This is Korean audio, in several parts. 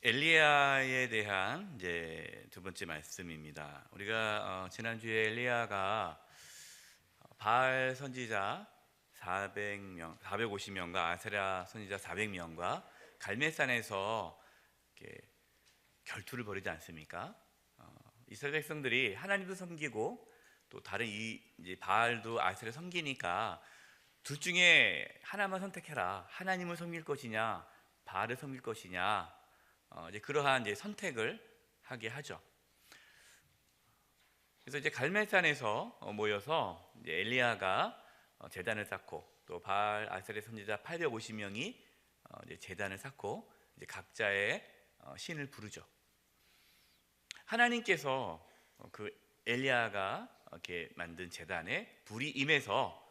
엘리야에 대한 이제 두 번째 말씀입니다. 우리가 지난주에 엘리야가 바알 선지자 400명, 450명과 아세라 선지자 400명과 갈멜산에서 이렇게 결투를 벌이지 않습니까? 이스라엘 백성들이 하나님도 섬기고 또 다른 이제 바알도 아세라 섬기니까 둘 중에 하나만 선택해라. 하나님을 섬길 것이냐, 바알을 섬길 것이냐. 이제 그러한 이제 선택을 하게 하죠. 그래서 이제 갈멜산에서 모여서 이제 엘리야가 제단을 쌓고 또 바알 아세라 선지자 850명이 이제 제단을 쌓고 이제 각자의 신을 부르죠. 하나님께서 그 엘리야가 이렇게 만든 제단에 불이 임해서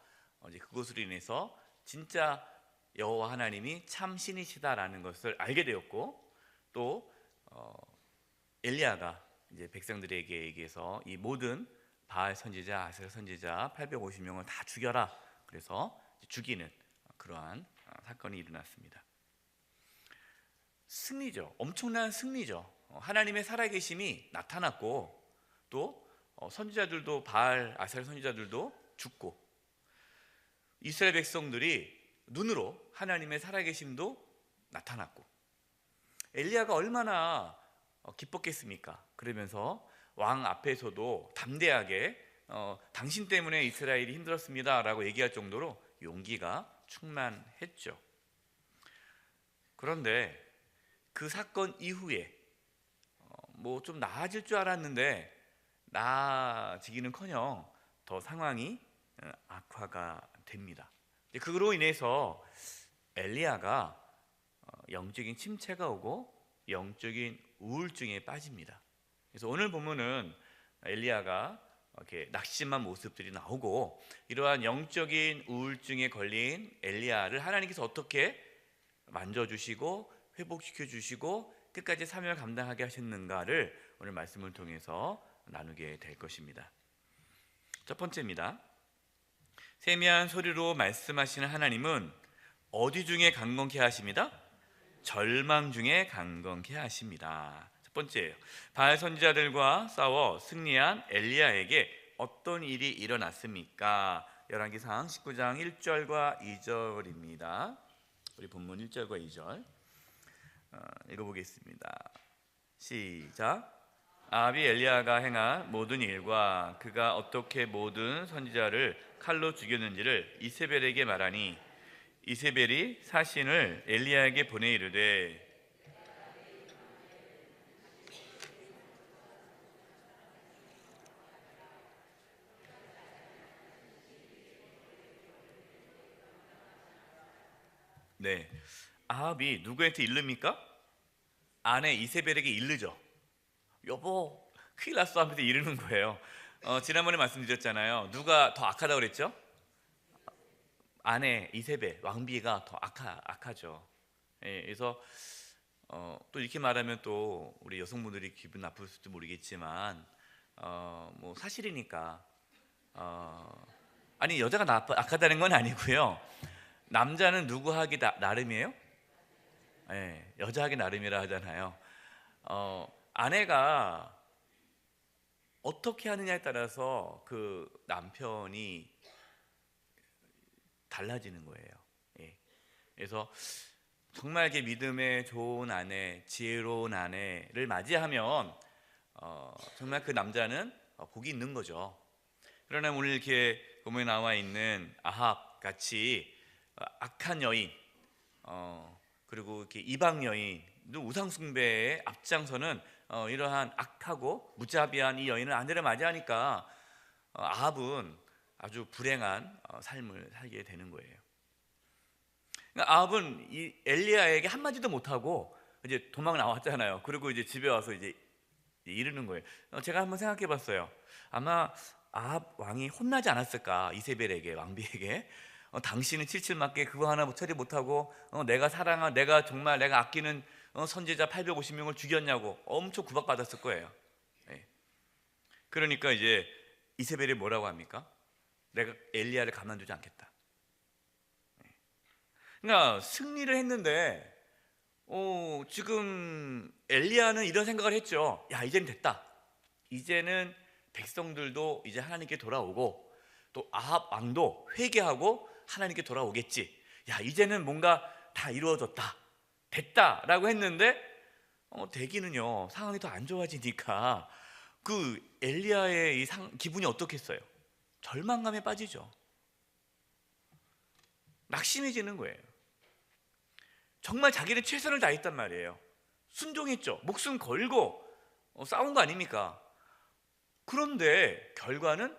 이제 그것으로 인해서 진짜 여호와 하나님이 참 신이시다라는 것을 알게 되었고, 또 엘리야가 이제 백성들에게 얘기해서 이 모든 바알 선지자, 아세라 선지자 850명을 다 죽여라. 그래서 죽이는 그러한 사건이 일어났습니다. 승리죠. 엄청난 승리죠. 하나님의 살아계심이 나타났고, 또 선지자들도 바알, 아세라 선지자들도 죽고, 이스라엘 백성들이 눈으로 하나님의 살아계심도 나타났고, 엘리야가 얼마나 기뻤겠습니까? 그러면서 왕 앞에서도 담대하게 당신 때문에 이스라엘이 힘들었습니다 라고 얘기할 정도로 용기가 충만했죠. 그런데 그 사건 이후에 뭐 좀 나아질 줄 알았는데 나아지기는커녕 더 상황이 악화가 됩니다. 그로 인해서 엘리야가 영적인 침체가 오고 영적인 우울증에 빠집니다. 그래서 오늘 본문은 엘리야가 이렇게 낙심한 모습들이 나오고, 이러한 영적인 우울증에 걸린 엘리야를 하나님께서 어떻게 만져주시고 회복시켜주시고 끝까지 사명을 감당하게 하셨는가를 오늘 말씀을 통해서 나누게 될 것입니다. 첫 번째입니다. 세미한 소리로 말씀하시는 하나님은 어디 중에 강건케 하십니다? 절망 중에 강건케 하십니다. 첫 번째예요. 바알 선지자들과 싸워 승리한 엘리야에게 어떤 일이 일어났습니까? 열왕기상 19장 1절과 2절입니다. 우리 본문 1절과 2절 읽어보겠습니다. 시작. 아합이 엘리야가 행한 모든 일과 그가 어떻게 모든 선지자를 칼로 죽였는지를 이세벨에게 말하니, 이세벨이 사신을 엘리야에게 보내 이르되, 네, 아합이 누구한테 이릅니까? 아내 이세벨에게 이르죠. 여보, 큰일 났어 하면서 이르는 거예요. 지난번에 말씀드렸잖아요. 누가 더 악하다고 그랬죠? 아내 이세벨, 왕비가 더 악하죠. 예, 그래서 또 이렇게 말하면 또 우리 여성분들이 기분 나쁠지도 모르겠지만 뭐 사실이니까 아니 여자가 악하다는 건 아니고요. 남자는 누구 하기 나름이에요? 예, 여자 하기 나름이라 하잖아요. 아내가 어떻게 하느냐에 따라서 그 남편이 달라지는 거예요. 예. 그래서 정말 이렇게 믿음의 좋은 아내, 지혜로운 아내를 맞이하면 정말 그 남자는 복이 있는 거죠. 그러나 오늘 이렇게 본문에 나와 있는 아합 같이 악한 여인, 그리고 이렇게 이방 여인, 우상 숭배에 앞장서는 이러한 악하고 무자비한 이 여인을 아내를 맞이하니까 아합은 아주 불행한 삶을 살게 되는 거예요. 그러니까 아합은 이 엘리야에게 한마디도 못하고 이제 도망 나왔잖아요. 그리고 이제 집에 와서 이제 이르는 거예요. 제가 한번 생각해 봤어요. 아마 아합 왕이 혼나지 않았을까, 이세벨에게, 왕비에게. 당신은 칠칠맞게 그거 하나 처리 못하고 내가 사랑한, 내가 정말 내가 아끼는 선지자 850명을 죽였냐고 엄청 구박받았을 거예요. 네. 그러니까 이제 이세벨이 뭐라고 합니까? 내가 엘리야를 가만두지 않겠다. 그러니까 승리를 했는데 지금 엘리야는 이런 생각을 했죠. 야, 이제는 됐다. 이제는 백성들도 이제 하나님께 돌아오고 또 아합 왕도 회개하고 하나님께 돌아오겠지. 야, 이제는 뭔가 다 이루어졌다. 됐다라고 했는데 대기는요, 상황이 더 안 좋아지니까 그 엘리야의 기분이 어떻겠어요? 절망감에 빠지죠. 낙심해지는 거예요. 정말 자기는 최선을 다했단 말이에요. 순종했죠. 목숨 걸고 싸운 거 아닙니까? 그런데 결과는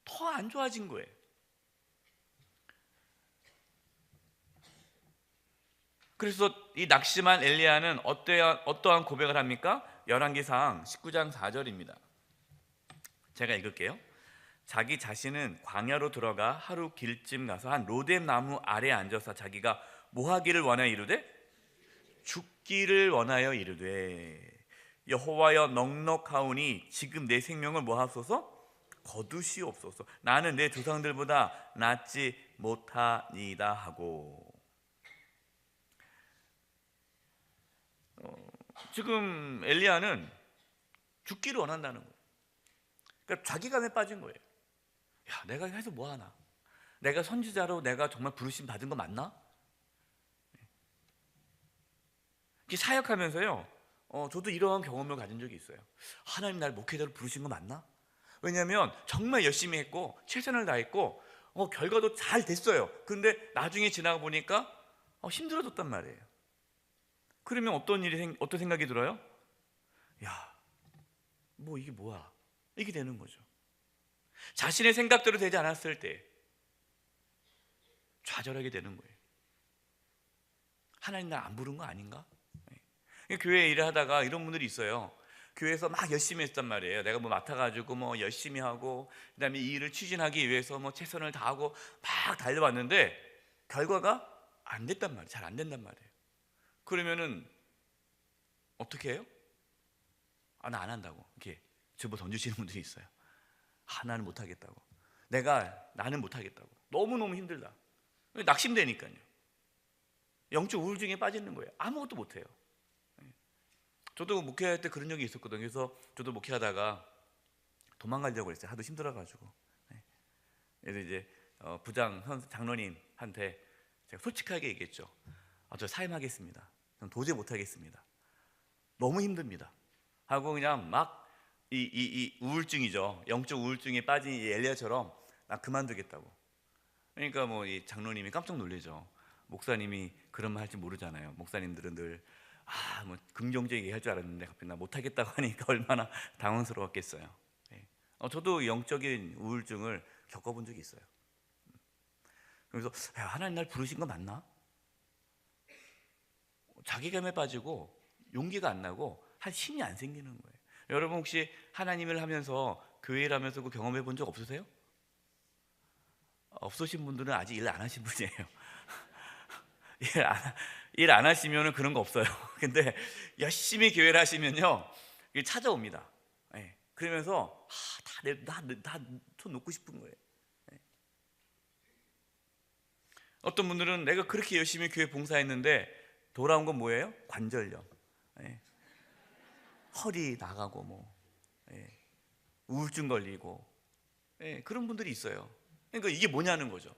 더 안 좋아진 거예요. 그래서 이 낙심한 엘리야는 어떠한 고백을 합니까? 열왕기상 19장 4절입니다. 제가 읽을게요. 자기 자신은 광야로 들어가 하루 길쯤 가서 한 로뎀 나무 아래에 앉아서 자기가 뭐 하기를 원하여 이르되 죽기를 원하여 이르되 여호와여 넉넉하오니 지금 내 생명을 뭐 하소서 거두시옵소서. 나는 내 조상들보다 낫지 못하니이다 하고. 지금 엘리야는 죽기를 원한다는 거예요. 그러니까 자기감에 빠진 거예요. 야, 내가 해서 뭐 하나? 내가 선지자로 내가 정말 부르심 받은 거 맞나? 사역하면서요, 저도 이러한 경험을 가진 적이 있어요. 하나님 날 목회자로 부르신 거 맞나? 왜냐하면 정말 열심히 했고 최선을 다했고 결과도 잘 됐어요. 근데 나중에 지나가 보니까 힘들어졌단 말이에요. 그러면 어떤 생각이 들어요? 야, 뭐 이게 뭐야? 이게 되는 거죠. 자신의 생각대로 되지 않았을 때 좌절하게 되는 거예요. 하나님 날 안 부른 거 아닌가? 교회 일을 하다가 이런 분들이 있어요. 교회에서 막 열심히 했단 말이에요. 내가 뭐 맡아가지고 뭐 열심히 하고 그다음에 이 일을 추진하기 위해서 뭐 최선을 다하고 막 달려왔는데 결과가 안 됐단 말이에요. 잘 안 된단 말이에요. 그러면은 어떻게 해요? 나 안 한다고 이렇게 집어 던지시는 분들이 있어요. 나는 못하겠다고. 나는 못하겠다고. 너무너무 힘들다. 낙심되니까요. 영적 우울증에 빠지는 거예요. 아무것도 못해요. 저도 목회할 때 그런 적이 있었거든요. 그래서 저도 목회하다가 도망가려고 했어요. 하도 힘들어가지고. 그래서 이제 장로님한테 제가 솔직하게 얘기했죠. 저 사임하겠습니다. 저는 도저히 못하겠습니다. 너무 힘듭니다. 하고 그냥 막 이 우울증이죠. 영적 우울증에 빠진 이 엘리야처럼 나 그만두겠다고. 그러니까 뭐 이 장로님이 깜짝 놀라죠. 목사님이 그런 말 할지 모르잖아요. 목사님들은 늘 뭐 긍정적이게 할 줄 알았는데 갑자기 나 못하겠다고 하니까 얼마나 당황스러웠겠어요. 저도 영적인 우울증을 겪어본 적이 있어요. 그래서 하나님 날 부르신 거 맞나? 자기감에 빠지고 용기가 안 나고 할 힘이 안 생기는 거예요. 여러분 혹시 하나님을 하면서 교회를 하면서 그 경험해 본 적 없으세요? 없으신 분들은 아직 일 안 하신 분이에요. 일 안 하시면 그런 거 없어요. 근데 열심히 교회를 하시면요 이게 찾아옵니다. 그러면서 다 손 놓고 싶은 거예요. 어떤 분들은 내가 그렇게 열심히 교회 봉사했는데 돌아온 건 뭐예요? 관절염, 허리 나가고 뭐 우울증 걸리고 그런 분들이 있어요. 그러니까 이게 뭐냐는 거죠.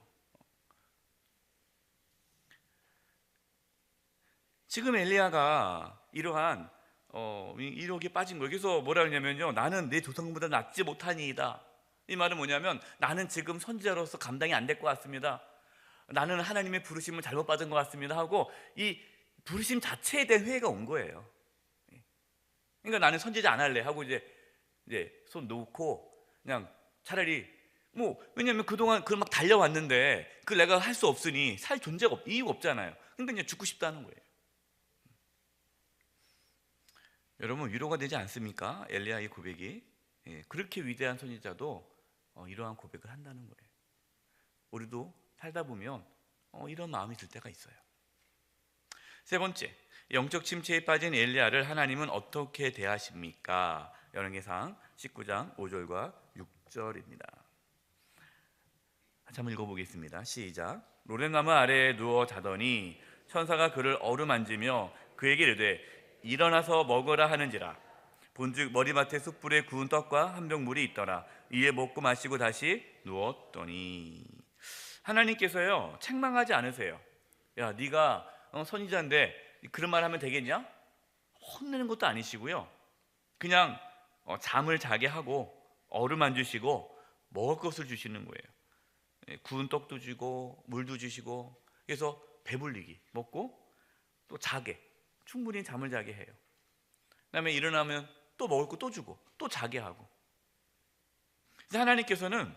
지금 엘리야가 이러한 이렇게 빠진 거예요. 그래서 뭐라 그러냐면요, 나는 내 조상보다 낫지 못하니이다. 이 말은 뭐냐면 나는 지금 선지자로서 감당이 안 될 것 같습니다. 나는 하나님의 부르심을 잘못 받은 것 같습니다 하고 이 부르심 자체에 대한 회의가 온 거예요. 그러니까 나는 선지자 안 할래 하고 이제 손 놓고 그냥 차라리 왜냐면 그동안 그걸 막 달려왔는데 그걸 내가 할 수 없으니 살 존재가 이유가 없잖아요. 근데 그냥 죽고 싶다는 거예요. 여러분 위로가 되지 않습니까? 엘리야의 고백이. 그렇게 위대한 선지자도 이러한 고백을 한다는 거예요. 우리도 살다 보면 이런 마음이 들 때가 있어요. 세 번째, 영적 침체에 빠진 엘리야를 하나님은 어떻게 대하십니까? 열왕기상 19장 5절과 6절입니다. 한번 읽어보겠습니다. 시작. 로뎀나무 아래에 누워 자더니 천사가 그를 어루만지며 그에게 이르되 일어나서 먹으라 하는지라. 본즉 머리맡에 숯불에 구운 떡과 한 병 물이 있더라. 이에 먹고 마시고 다시 누웠더니. 하나님께서요 책망하지 않으세요. 야, 네가 선지자인데 그런 말 하면 되겠냐? 혼내는 것도 아니시고요. 그냥 잠을 자게 하고 얼음 안 주시고 먹을 것을 주시는 거예요. 구운 떡도 주고 물도 주시고, 그래서 배불리기 먹고 또 자게, 충분히 잠을 자게 해요. 그다음에 일어나면 또 먹을 거 또 주고 또 자게 하고. 그래서 하나님께서는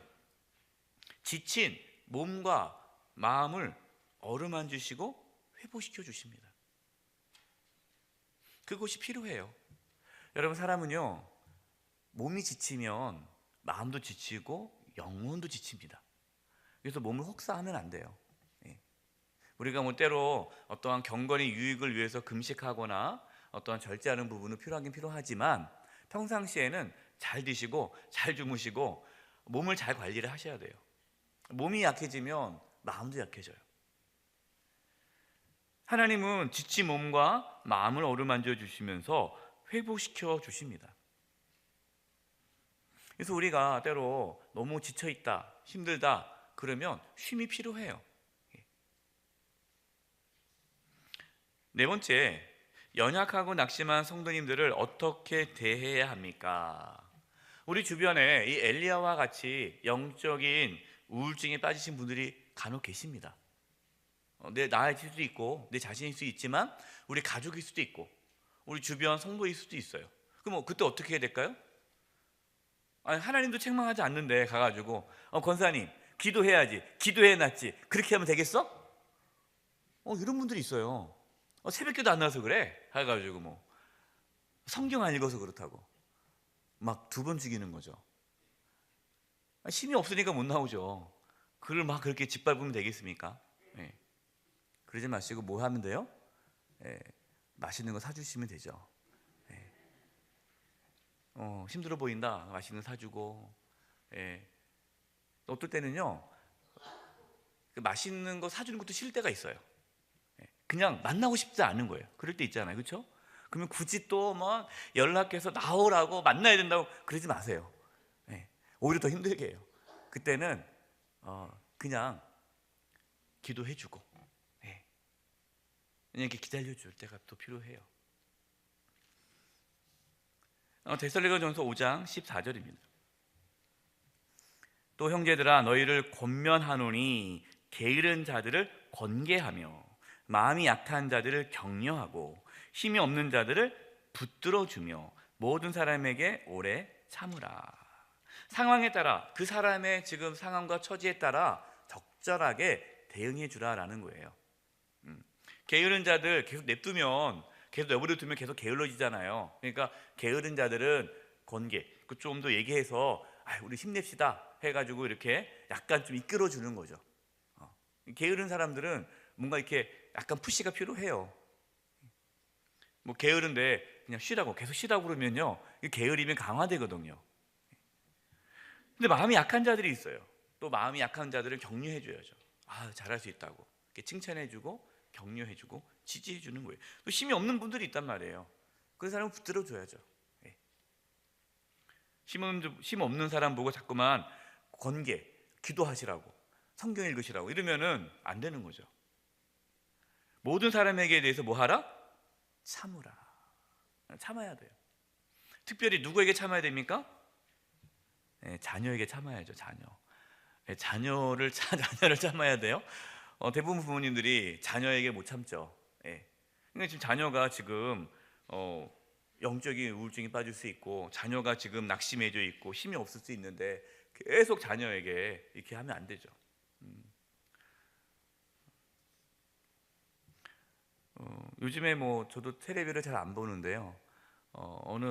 지친 몸과 마음을 어루만 주시고 회복시켜 주십니다. 그것이 필요해요. 여러분, 사람은요 몸이 지치면 마음도 지치고 영혼도 지칩니다. 그래서 몸을 혹사하면 안 돼요. 우리가 뭐 때로 어떠한 경건의 유익을 위해서 금식하거나 어떠한 절제하는 부분은 필요하긴 필요하지만 평상시에는 잘 드시고 잘 주무시고 몸을 잘 관리를 하셔야 돼요. 몸이 약해지면 마음도 약해져요. 하나님은 지친 몸과 마음을 어루만져 주시면서 회복시켜 주십니다. 그래서 우리가 때로 너무 지쳐있다, 힘들다 그러면 쉼이 필요해요. 네 번째, 연약하고 낙심한 성도님들을 어떻게 대해야 합니까? 우리 주변에 이 엘리야와 같이 영적인 우울증에 빠지신 분들이 간혹 계십니다. 나일 수도 있고 내 자신일 수도 있지만 우리 가족일 수도 있고 우리 주변 성도일 수도 있어요. 그럼 그때 어떻게 해야 될까요? 아니, 하나님도 책망하지 않는데 가가지고 권사님 기도해야지, 기도해 놨지, 그렇게 하면 되겠어? 이런 분들이 있어요. 새벽기도 안 나와서 그래 해가지고 뭐 성경 안 읽어서 그렇다고 막 2번 죽이는 거죠. 힘이 없으니까 못 나오죠. 그걸 막 그렇게 짓밟으면 되겠습니까? 네. 그러지 마시고 뭐 하면 돼요? 맛있는 거 사주시면 되죠. 힘들어 보인다, 맛있는 거 사주고. 어떨 때는요 그 맛있는 거 사주는 것도 싫을 때가 있어요. 그냥 만나고 싶지 않은 거예요. 그럴 때 있잖아요, 그렇죠? 그러면 굳이 또 막 연락해서 나오라고 만나야 된다고 그러지 마세요. 오히려 더 힘들게 해요. 그때는 그냥 기도해주고 그냥 이렇게 기다려줄 때가 또 필요해요. 데살로니가전서 5장 14절입니다. 또 형제들아, 너희를 권면하노니 게으른 자들을 권계하며 마음이 약한 자들을 격려하고 힘이 없는 자들을 붙들어주며 모든 사람에게 오래 참으라. 상황에 따라, 그 사람의 지금 상황과 처지에 따라 적절하게 대응해 주라라는 거예요. 게으른 자들 계속 냅두면, 계속 내버려 두면 계속 게을러지잖아요. 그러니까 게으른 자들은 권계, 좀 더 얘기해서 우리 힘냅시다 해가지고 이렇게 약간 좀 이끌어 주는 거죠. 게으른 사람들은 뭔가 이렇게 약간 푸시가 필요해요. 뭐 게으른데 그냥 쉬라고, 계속 쉬라고 그러면요 게으리면 강화되거든요. 근데 마음이 약한 자들이 있어요. 또 마음이 약한 자들을 격려해 줘야죠. 잘할 수 있다고 이렇게 칭찬해 주고 격려해 주고 지지해 주는 거예요. 또 힘이 없는 분들이 있단 말이에요. 그 사람을 붙들어 줘야죠. 힘 없는 사람 보고 자꾸만 권계, 기도하시라고, 성경 읽으시라고 이러면은 안 되는 거죠. 모든 사람에게 대해서 뭐 하라? 참으라. 참아야 돼요. 특별히 누구에게 참아야 됩니까? 자녀에게 참아야죠. 자녀를 참아야 돼요. 대부분 부모님들이 자녀에게 못 참죠. 그러니까 지금 자녀가 지금 영적인 우울증에 빠질 수 있고, 자녀가 지금 낙심해져 있고 힘이 없을 수 있는데 계속 자녀에게 이렇게 하면 안 되죠. 요즘에 뭐 저도 텔레비를 잘 안 보는데요. 어느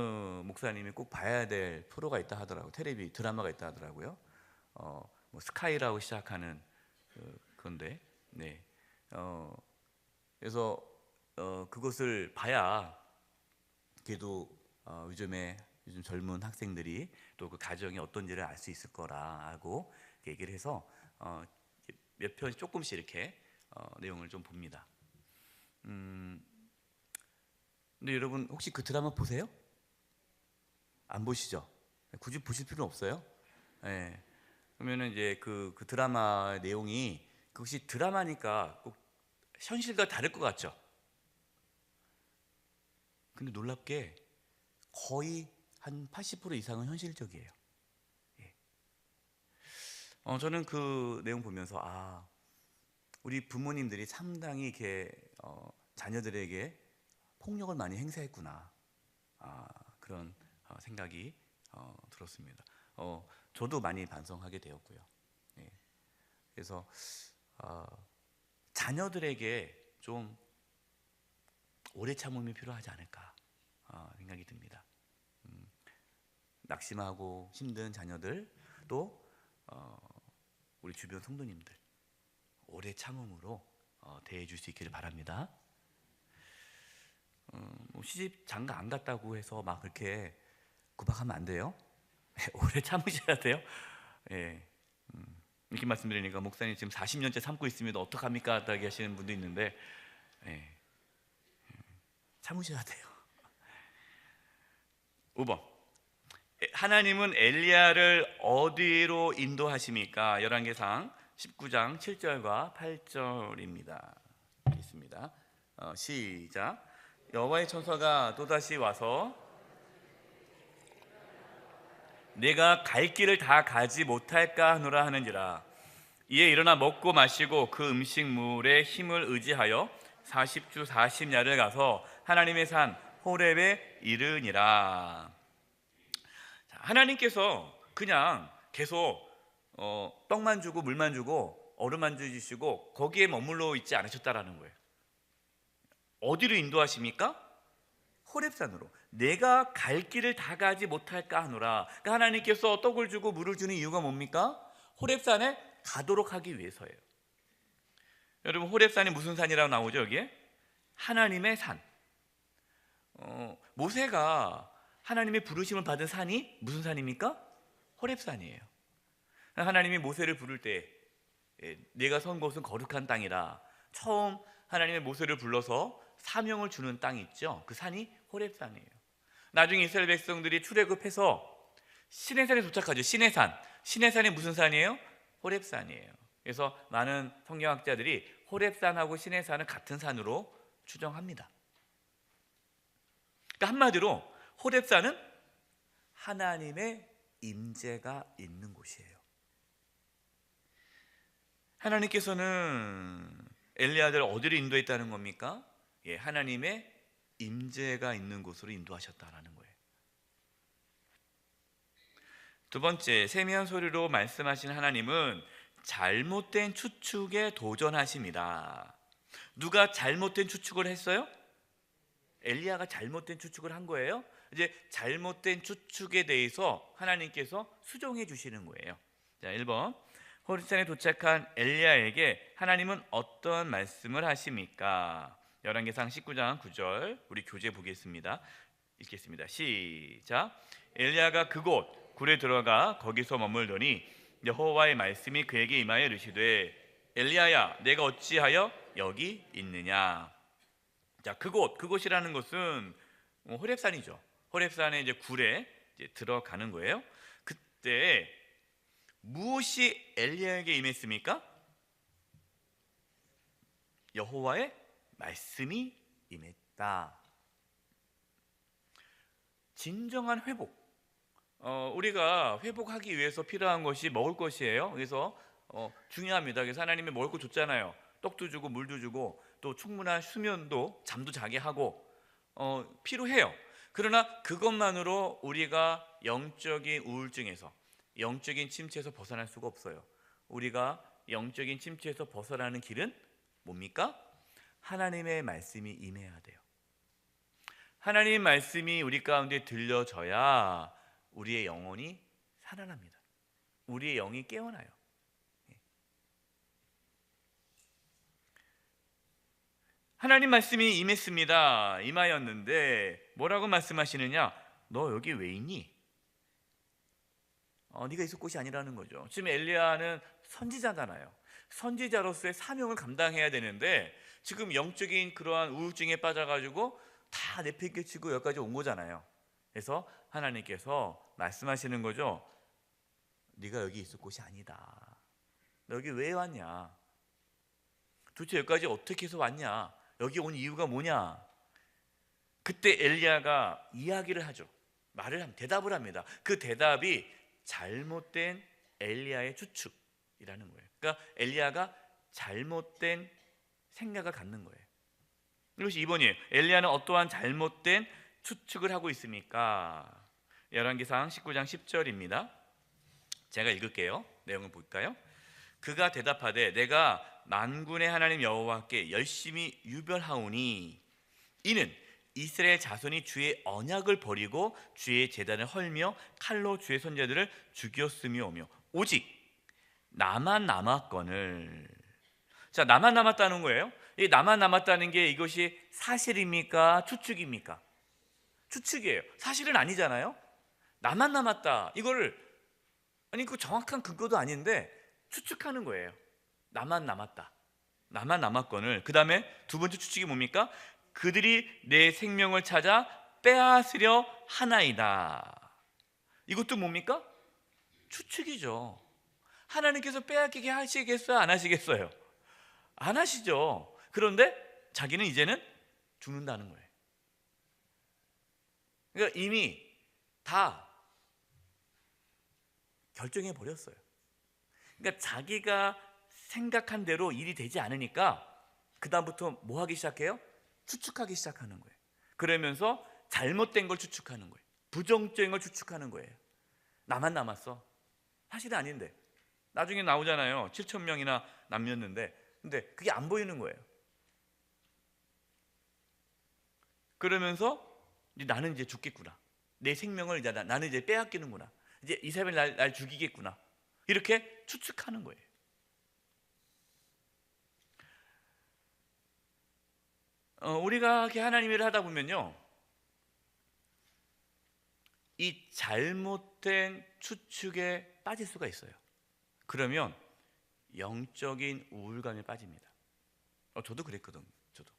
목사님이 꼭 봐야 될 프로가 있다 하더라고요. 텔레비 드라마가 있다 하더라고요. 뭐 스카이라고 시작하는 건데, 네. 그래서 그것을 봐야 그래도 요즘 젊은 학생들이 또 그 가정이 어떤지를 알 수 있을 거라고 얘기를 해서 몇 편 조금씩 이렇게 내용을 좀 봅니다. 근데 여러분 혹시 그 드라마 보세요? 안 보시죠? 굳이 보실 필요는 없어요. 예. 그러면은 이제 그 드라마 내용이 그것이 드라마니까 꼭 현실과 다를 것 같죠. 근데 놀랍게 거의 한 80% 이상은 현실적이에요. 예. 저는 그 내용 보면서 우리 부모님들이 상당히 이렇게 자녀들에게 폭력을 많이 행사했구나. 그런 생각이 들었습니다. 저도 많이 반성하게 되었고요. 예. 그래서 자녀들에게 좀 오래 참음이 필요하지 않을까 생각이 듭니다. 낙심하고 힘든 자녀들 또 우리 주변 성도님들 오래 참음으로 대해줄 수 있기를 바랍니다. 뭐 시집 장가 안 갔다고 해서 막 그렇게 구박하면 안 돼요. 오래 참으셔야 돼요. 예. 이렇게 말씀드리니까 목사님 지금 40년째 참고 있습니다. 어떡합니까? 라고 하시는 분도 있는데 예. 참으셔야 돼요. 5번 하나님은 엘리야를 어디로 인도하십니까? 열왕기상 19장 7절과 8절입니다. 있습니다. 시작. 여호와의 천사가 또다시 와서 내가 갈 길을 다 가지 못할까 하노라 하는지라. 이에 일어나 먹고 마시고 그 음식물의 힘을 의지하여 40주 40야를 가서 하나님의 산 호렙에 이르니라. 하나님께서 그냥 계속 떡만 주고 물만 주고 얼음만 주시고 거기에 머물러 있지 않으셨다라는 거예요. 어디로 인도하십니까? 호렙산으로. 내가 갈 길을 다 가지 못할까 하노라. 그러니까 하나님께서 떡을 주고 물을 주는 이유가 뭡니까? 호렙산에 가도록 하기 위해서예요. 여러분 호렙산이 무슨 산이라고 나오죠? 여기에 하나님의 산. 모세가 하나님의 부르심을 받은 산이 무슨 산입니까? 호렙산이에요. 하나님이 모세를 부를 때 내가 선 곳은 거룩한 땅이라 처음 하나님의 모세를 불러서 사명을 주는 땅이 있죠. 그 산이 호렙산이에요. 나중에 이스라엘 백성들이 출애굽해서 시내산에 도착하죠. 시내산이 무슨 산이에요? 호렙산이에요. 그래서 많은 성경학자들이 호렙산하고 시내산을 같은 산으로 추정합니다. 그러니까 한마디로 호렙산은 하나님의 임재가 있는 곳이에요. 하나님께서는 엘리야를 어디로 인도했다는 겁니까? 하나님의 임재가 있는 곳으로 인도하셨다라는 거예요. 두 번째, 세미한 소리로 말씀하신 하나님은 잘못된 추측에 도전하십니다. 누가 잘못된 추측을 했어요? 엘리야가 잘못된 추측을 한 거예요. 이제 잘못된 추측에 대해서 하나님께서 수정해 주시는 거예요. 자, 1번 호렙산에 도착한 엘리야에게 하나님은 어떤 말씀을 하십니까? 열왕기상 19장 9절 우리 교재 보겠습니다. 읽겠습니다. 시작. 엘리야가 그곳 굴에 들어가 거기서 머물더니 여호와의 말씀이 그에게 임하여 이르시되 엘리야야 내가 어찌하여 여기 있느냐. 자, 그곳이라는 것은 호렙산이죠. 호렙산의 이제 굴에 이제 들어가는 거예요. 그때 무엇이 엘리야에게 임했습니까? 여호와의 말씀이 임했다. 진정한 회복. 우리가 회복하기 위해서 필요한 것이 먹을 것이에요. 그래서 중요합니다. 그래서 하나님이 먹을 거 줬잖아요. 떡도 주고 물도 주고 또 충분한 수면도 잠도 자게 하고 필요해요. 그러나 그것만으로 우리가 영적인 우울증에서 영적인 침체에서 벗어날 수가 없어요. 우리가 영적인 침체에서 벗어나는 길은 뭡니까? 하나님의 말씀이 임해야 돼요. 하나님의 말씀이 우리 가운데 들려져야 우리의 영혼이 살아납니다. 우리의 영이 깨어나요. 하나님 말씀이 임했습니다. 임하였는데 뭐라고 말씀하시느냐? 너 여기 왜 있니? 네가 있을 곳이 아니라는 거죠. 지금 엘리야는 선지자잖아요. 선지자로서의 사명을 감당해야 되는데 지금 영적인 그러한 우울증에 빠져가지고 다 내팽개치고 여기까지 온 거잖아요. 그래서 하나님께서 말씀하시는 거죠. 네가 여기 있을 곳이 아니다. 너 여기 왜 왔냐? 도대체 여기까지 어떻게 해서 왔냐? 여기 온 이유가 뭐냐? 그때 엘리야가 이야기를 하죠. 대답을 합니다. 그 대답이 잘못된 엘리야의 추측이라는 거예요. 그러니까 엘리야가 잘못된 생각을 갖는 거예요. 이것이 2번이에요. 엘리야는 어떠한 잘못된 추측을 하고 있습니까? 열왕기상 19장 10절입니다. 제가 읽을게요. 내용을 볼까요? 그가 대답하되 내가 만군의 하나님 여호와께 열심히 유별하오니 이는 이스라엘 자손이 주의 언약을 버리고 주의 제단을 헐며 칼로 주의 선자들을 죽였음이오며 오직 나만 남았거늘. 자, 나만 남았다는 거예요. 이 나만 남았다는 게 이것이 사실입니까? 추측입니까? 추측이에요. 사실은 아니잖아요. 나만 남았다. 이거를 그 정확한 근거도 아닌데 추측하는 거예요. 나만 남았다. 나만 남았거늘. 그 다음에 두 번째 추측이 뭡니까? 그들이 내 생명을 찾아 빼앗으려 하나이다. 이것도 뭡니까? 추측이죠. 하나님께서 빼앗기게 하시겠어요? 안 하시겠어요? 안 하시죠. 그런데 자기는 이제는 죽는다는 거예요. 그러니까 이미 다 결정해 버렸어요. 그러니까 자기가 생각한 대로 일이 되지 않으니까 그 다음부터 뭐 하기 시작해요? 추측하기 시작하는 거예요. 그러면서 잘못된 걸 추측하는 거예요. 부정적인 걸 추측하는 거예요. 나만 남았어. 사실은 아닌데 나중에 나오잖아요. 7천 명이나 남겼는데 근데 그게 안 보이는 거예요. 그러면서 나는 이제 죽겠구나. 내 생명을 이제 나는 이제 빼앗기는구나. 이제 이사벨이 날 죽이겠구나. 이렇게 추측하는 거예요. 우리가 하나님 일을 하다 보면요, 이 잘못된 추측에 빠질 수가 있어요. 그러면 영적인 우울감에 빠집니다. 저도 그랬거든요. 저도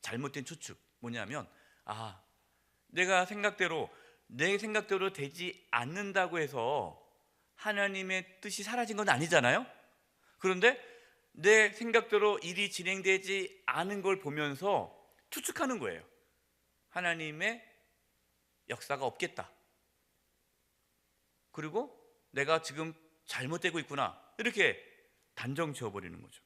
잘못된 추측 뭐냐면 내가 내 생각대로 되지 않는다고 해서 하나님의 뜻이 사라진 건 아니잖아요. 그런데 내 생각대로 일이 진행되지 않은 걸 보면서 추측하는 거예요. 하나님의 역사가 없겠다. 그리고 내가 지금 잘못되고 있구나. 이렇게 단정 지어버리는 거죠.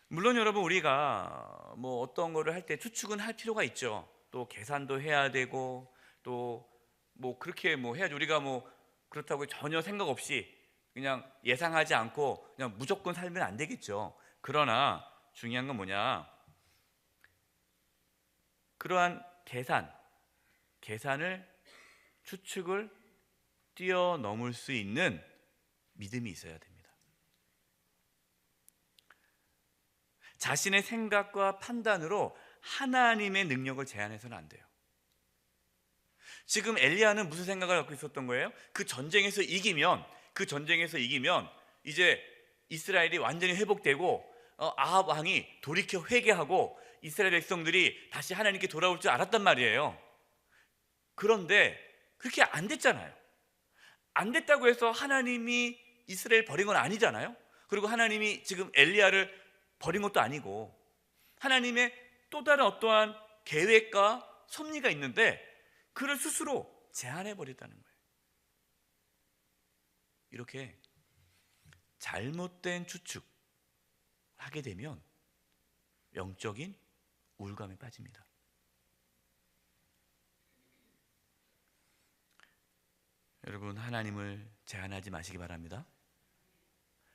물론 여러분 우리가 어떤 거를 할 때 추측은 할 필요가 있죠. 또 계산도 해야 되고 또 그렇게 해야지. 우리가 그렇다고 전혀 생각 없이 그냥 예상하지 않고 그냥 무조건 살면 안 되겠죠. 그러나 중요한 건 뭐냐? 그러한 계산을 추측을 뛰어넘을 수 있는 믿음이 있어야 됩니다. 자신의 생각과 판단으로 하나님의 능력을 제한해서는 안 돼요. 지금 엘리야는 무슨 생각을 갖고 있었던 거예요? 그 전쟁에서 이기면 이제 이스라엘이 완전히 회복되고 아합 왕이 돌이켜 회개하고 이스라엘 백성들이 다시 하나님께 돌아올 줄 알았단 말이에요. 그런데 그렇게 안 됐잖아요. 안 됐다고 해서 하나님이 이스라엘 버린 건 아니잖아요. 그리고 하나님이 지금 엘리야를 버린 것도 아니고 하나님의 또 다른 어떠한 계획과 섭리가 있는데 그를 스스로 제한해 버렸다는 거예요. 이렇게 잘못된 추측 하게 되면 영적인 우울감에 빠집니다. 여러분, 하나님을 제한하지 마시기 바랍니다.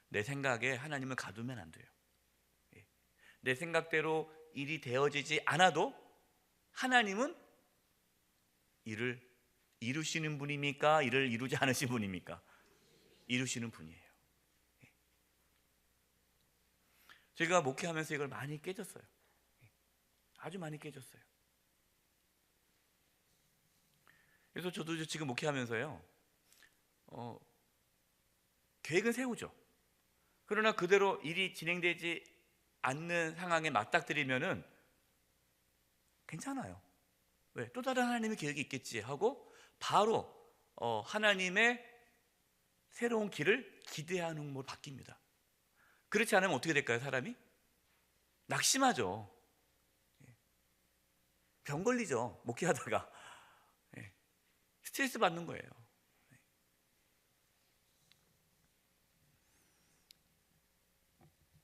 내 생각에 하나님을 가두면 안 돼요. 내 생각대로 일이 되어지지 않아도 하나님은 일을 이루시는 분입니까? 일을 이루지 않으신 분입니까? 이루시는 분이에요. 제가 목회하면서 이걸 많이 깨졌어요. 아주 많이 깨졌어요. 그래서 저도 지금 목회하면서요, 계획은 세우죠. 그러나 그대로 일이 진행되지 않는 상황에 맞닥뜨리면은 괜찮아요. 왜? 또 다른 하나님의 계획이 있겠지 하고 바로 하나님의 새로운 길을 기대하는 쪽으로 바뀝니다. 그렇지 않으면 어떻게 될까요? 사람이 낙심하죠. 병 걸리죠. 목회하다가 스트레스 받는 거예요.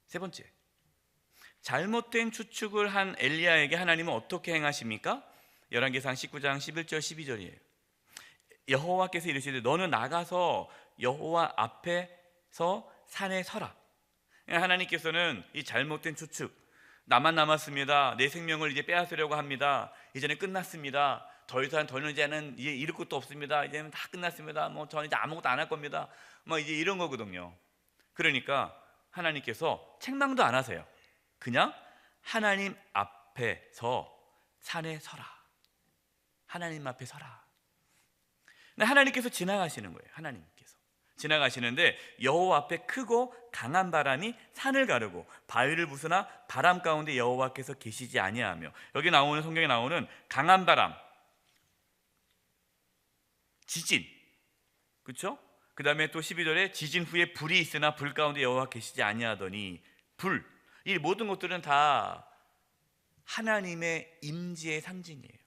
세 번째, 잘못된 추측을 한 엘리야에게 하나님은 어떻게 행하십니까? 열왕기상 19장 11절 12절이에요. 여호와께서 이르시되 너는 나가서 여호와 앞에서 산에 서라. 하나님께서는 이 잘못된 추측, 나만 남았습니다, 내 생명을 이제 빼앗으려고 합니다, 이제는 끝났습니다, 더는 이제는 이룰 것도 없습니다, 이제는 다 끝났습니다, 저는 이제 아무것도 안 할 겁니다, 이제 이런 거거든요. 그러니까 하나님께서 책망도 안 하세요. 그냥 하나님 앞에서 산에 서라. 하나님 앞에 서라. 하나님께서 지나가시는 거예요. 하나님께서 지나가시는데 여호와 앞에 크고 강한 바람이 산을 가르고 바위를 부수나 바람 가운데 여호와께서 계시지 아니하며, 여기 나오는, 성경에 나오는 강한 바람, 지진, 그렇죠? 그 다음에 또 12절에 지진 후에 불이 있으나 불 가운데 여호와 계시지 아니하더니, 불, 이 모든 것들은 다 하나님의 임재의 상징이에요.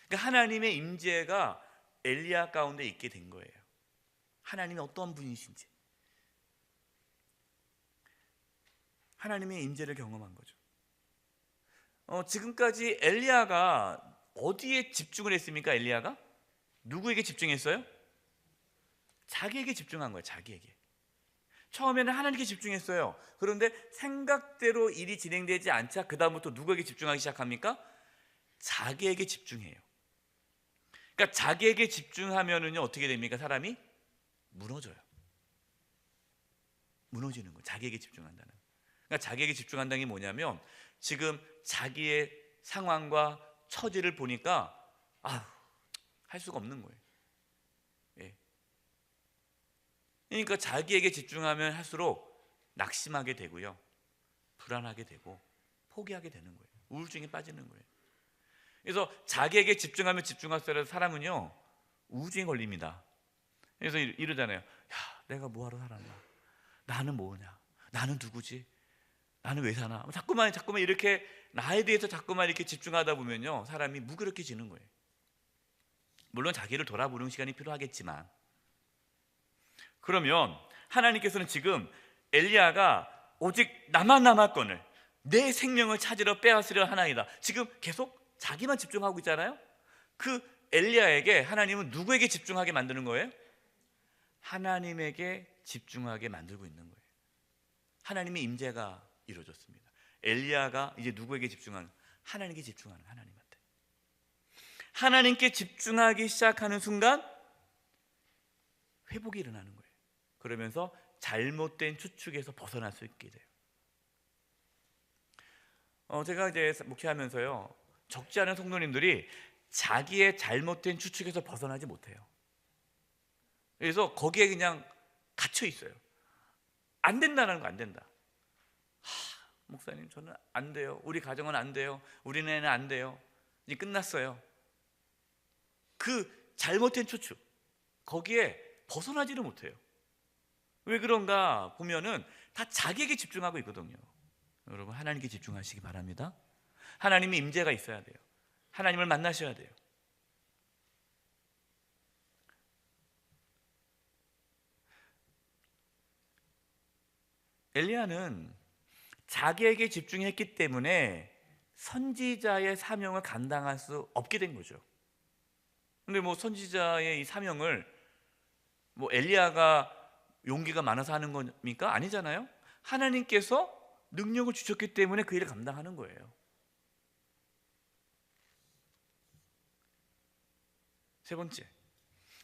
그러니까 하나님의 임재가 엘리야 가운데 있게 된 거예요. 하나님이 어떤 분이신지, 하나님의 임재를 경험한 거죠. 지금까지 엘리야가 어디에 집중을 했습니까? 엘리야가 누구에게 집중했어요? 자기에게 집중한 거예요. 자기에게. 처음에는 하나님께 집중했어요. 그런데 생각대로 일이 진행되지 않자 그 다음부터 누구에게 집중하기 시작합니까? 자기에게 집중해요. 그러니까 자기에게 집중하면은요 어떻게 됩니까? 사람이 무너져요. 무너지는 거예요. 자기에게 집중한다는. 그러니까 자기에게 집중한다는 게 뭐냐면, 지금 자기의 상황과 처지를 보니까 할 수가 없는 거예요. 그러니까 자기에게 집중하면 할수록 낙심하게 되고요, 불안하게 되고 포기하게 되는 거예요. 우울증에 빠지는 거예요. 그래서 자기에게 집중하면 집중할수록 사람은요 우울증에 걸립니다. 그래서 이러잖아요. 야, 내가 뭐하러 살았나? 나는 뭐냐? 나는 누구지? 나는 왜 사나? 자꾸만 이렇게 나에 대해서 자꾸만 이렇게 집중하다 보면요 사람이 무기력해지는 거예요. 물론 자기를 돌아보는 시간이 필요하겠지만, 그러면 하나님께서는 지금 엘리야가 오직 나만 남았거늘 내 생명을 찾으러 빼앗으려 하나이다, 지금 계속 자기만 집중하고 있잖아요. 그 엘리야에게 하나님은 누구에게 집중하게 만드는 거예요? 하나님에게 집중하게 만들고 있는 거예요. 하나님의 임재가 이루어졌습니다. 엘리야가 이제 누구에게 집중하는? 하나님께 집중하는, 하나님한테. 하나님께 집중하기 시작하는 순간 회복이 일어나는 거예요. 그러면서 잘못된 추측에서 벗어날 수 있게 돼요. 제가 이제 목회하면서요 적지 않은 성도님들이 자기의 잘못된 추측에서 벗어나지 못해요. 그래서 거기에 그냥 갇혀 있어요. 안 된다는 거, 안 된다. 목사님 저는 안 돼요, 우리 가정은 안 돼요, 우리 애는 안 돼요, 이제 끝났어요. 그 잘못된 추측, 거기에 벗어나지를 못해요. 왜 그런가 보면은 다 자기에게 집중하고 있거든요. 여러분, 하나님께 집중하시기 바랍니다. 하나님의 임재가 있어야 돼요. 하나님을 만나셔야 돼요. 엘리야는 자기에게 집중했기 때문에 선지자의 사명을 감당할 수 없게 된 거죠. 근데 선지자의 이 사명을 엘리야가 용기가 많아서 하는 겁니까? 아니잖아요. 하나님께서 능력을 주셨기 때문에 그 일을 감당하는 거예요. 세 번째,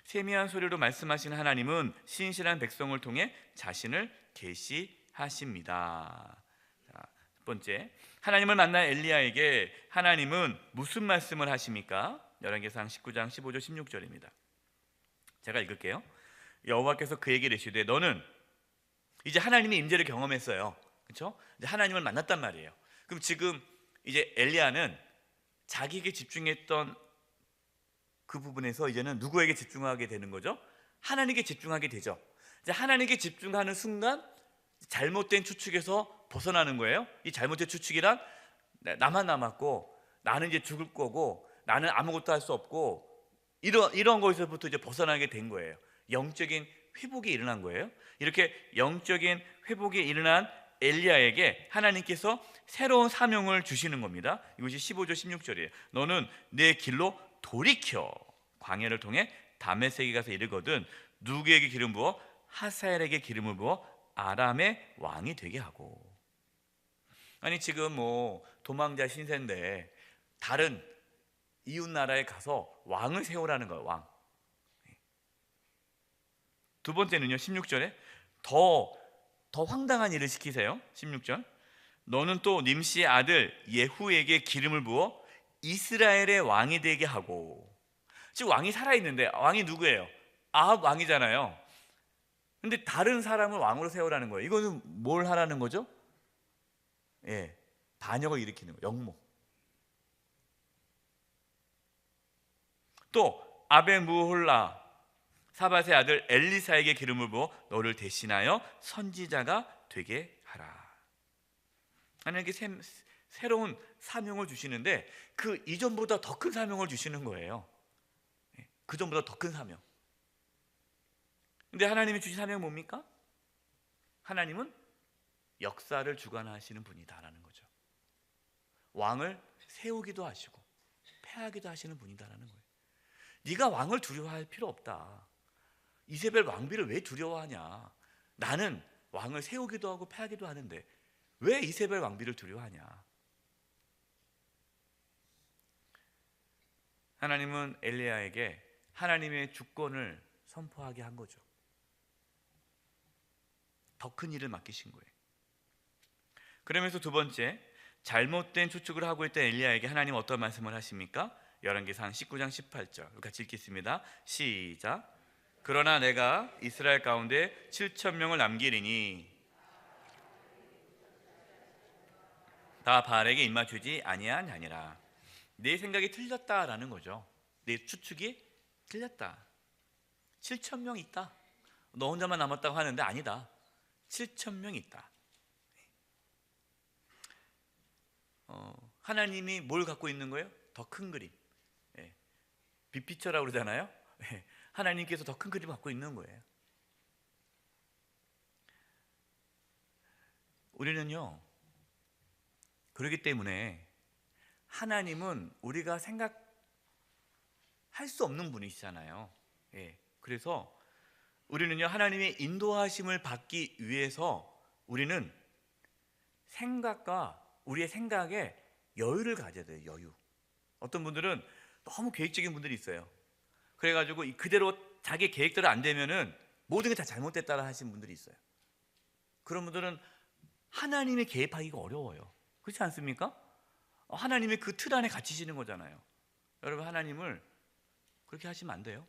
세미한 소리로 말씀하시는 하나님은 신실한 백성을 통해 자신을 계시하십니다. 첫 번째, 하나님을 만난 엘리야에게 하나님은 무슨 말씀을 하십니까? 열왕기상 19장 15절 16절입니다. 제가 읽을게요. 여호와께서 그에게 이르시되 너는 이제 하나님의 임재를 경험했어요. 그렇죠? 이제 하나님을 만났단 말이에요. 그럼 지금 이제 엘리야는 자기에게 집중했던 그 부분에서 이제는 누구에게 집중하게 되는 거죠? 하나님께 집중하게 되죠. 이제 하나님께 집중하는 순간 잘못된 추측에서 벗어나는 거예요. 이 잘못된 추측이란 나만 남았고 나는 이제 죽을 거고 나는 아무것도 할 수 없고 이런 거에서부터 이제 벗어나게 된 거예요. 영적인 회복이 일어난 거예요. 이렇게 영적인 회복이 일어난 엘리야에게 하나님께서 새로운 사명을 주시는 겁니다. 이것이 15절 16절이에요. 너는 내 길로 돌이켜 광야를 통해 다메섹에 가서 이르거든 누구에게 기름 부어 하사엘에게 기름을 부어 아람의 왕이 되게 하고. 아니 지금 뭐 도망자 신세인데 다른 이웃 나라에 가서 왕을 세우라는 거예요. 왕. 두 번째는요 16절에 더 황당한 일을 시키세요. 16절 너는 또 님시의 아들 예후에게 기름을 부어 이스라엘의 왕이 되게 하고. 지금 왕이 살아있는데 왕이 누구예요? 아합 왕이잖아요. 근데 다른 사람을 왕으로 세우라는 거예요. 이거는 뭘 하라는 거죠? 예, 반역을 일으키는 거예요. 영모. 또 아베무홀라 사밧의 아들 엘리사에게 기름을 부어 너를 대신하여 선지자가 되게 하라. 하나님께 새로운 사명을 주시는데 그 이전보다 더 큰 사명을 주시는 거예요. 그 전보다 더 큰 사명. 근데 하나님이 주신 사명은 뭡니까? 하나님은 역사를 주관하시는 분이다라는 거죠. 왕을 세우기도 하시고 패하기도 하시는 분이다라는 거예요. 네가 왕을 두려워할 필요 없다. 이세벨 왕비를 왜 두려워하냐? 나는 왕을 세우기도 하고 패하기도 하는데 왜 이세벨 왕비를 두려워하냐? 하나님은 엘리야에게 하나님의 주권을 선포하게 한 거죠. 더 큰 일을 맡기신 거예요. 그러면서 두 번째, 잘못된 추측을 하고 있던 엘리야에게 하나님 어떤 말씀을 하십니까? 열왕기상 19장 18절 같이 읽겠습니다. 시작. 그러나 내가 이스라엘 가운데 7,000명을 남기리니 다 바알에게 입맞추지 아니하니라. 내 생각이 틀렸다라는 거죠. 내 추측이 틀렸다. 7,000명 있다. 너 혼자만 남았다고 하는데 아니다. 7,000명 있다. 하나님이 뭘 갖고 있는 거예요? 더 큰 그림. 빅피처라고 그러잖아요. 하나님께서 더 큰 그림을 갖고 있는 거예요. 우리는요, 그렇기 때문에 하나님은 우리가 생각할 수 없는 분이시잖아요. 그래서 우리는요, 하나님의 인도하심을 받기 위해서 우리는 생각과 우리의 생각에 여유를 가져야 돼요. 여유. 어떤 분들은 너무 계획적인 분들이 있어요. 그래가지고 그대로 자기 계획대로 안 되면은 모든 게 다 잘못됐다라 하시는 분들이 있어요. 그런 분들은 하나님의 개입하기가 어려워요. 그렇지 않습니까? 하나님의 그 틀 안에 갇히시는 거잖아요. 여러분, 하나님을 그렇게 하시면 안 돼요.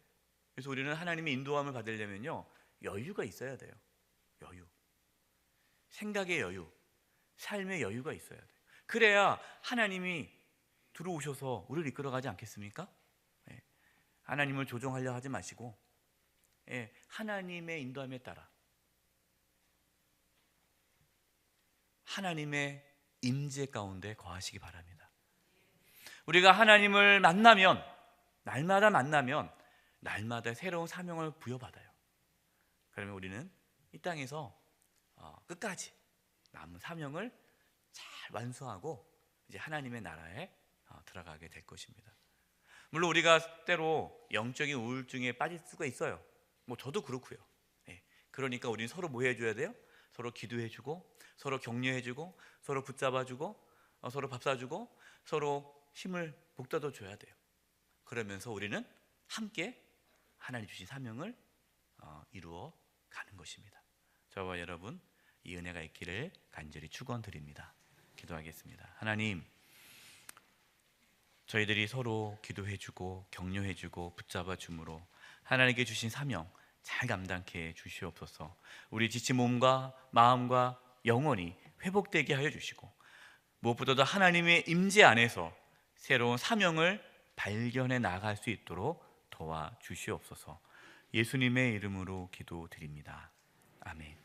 그래서 우리는 하나님의 인도함을 받으려면요, 여유가 있어야 돼요. 여유. 생각의 여유, 삶의 여유가 있어야 돼요. 그래야 하나님이 들어오셔서 우리를 이끌어가지 않겠습니까? 하나님을 조종하려 하지 마시고 하나님의 인도함에 따라 하나님의 임재 가운데 거하시기 바랍니다. 우리가 하나님을 만나면, 날마다 만나면 날마다 새로운 사명을 부여받아요. 그러면 우리는 이 땅에서 끝까지 남은 사명을 잘 완수하고 이제 하나님의 나라에 들어가게 될 것입니다. 물론 우리가 때로 영적인 우울증에 빠질 수가 있어요. 뭐 저도 그렇고요. 그러니까 우리는 서로 뭐 해줘야 돼요? 서로 기도해주고, 서로 격려해주고, 서로 붙잡아주고, 서로 밥 사주고, 서로 힘을 북돋아 줘야 돼요. 그러면서 우리는 함께 하나님 주신 사명을 이루어 가는 것입니다. 저와 여러분, 이 은혜가 있기를 간절히 축원드립니다. 기도하겠습니다. 하나님, 저희들이 서로 기도해주고 격려해주고 붙잡아줌으로 하나님께 주신 사명 잘 감당케 주시옵소서. 우리 지친 몸과 마음과 영혼이 회복되게 하여 주시고, 무엇보다도 하나님의 임재 안에서 새로운 사명을 발견해 나갈 수 있도록 도와주시옵소서. 예수님의 이름으로 기도드립니다. 아멘.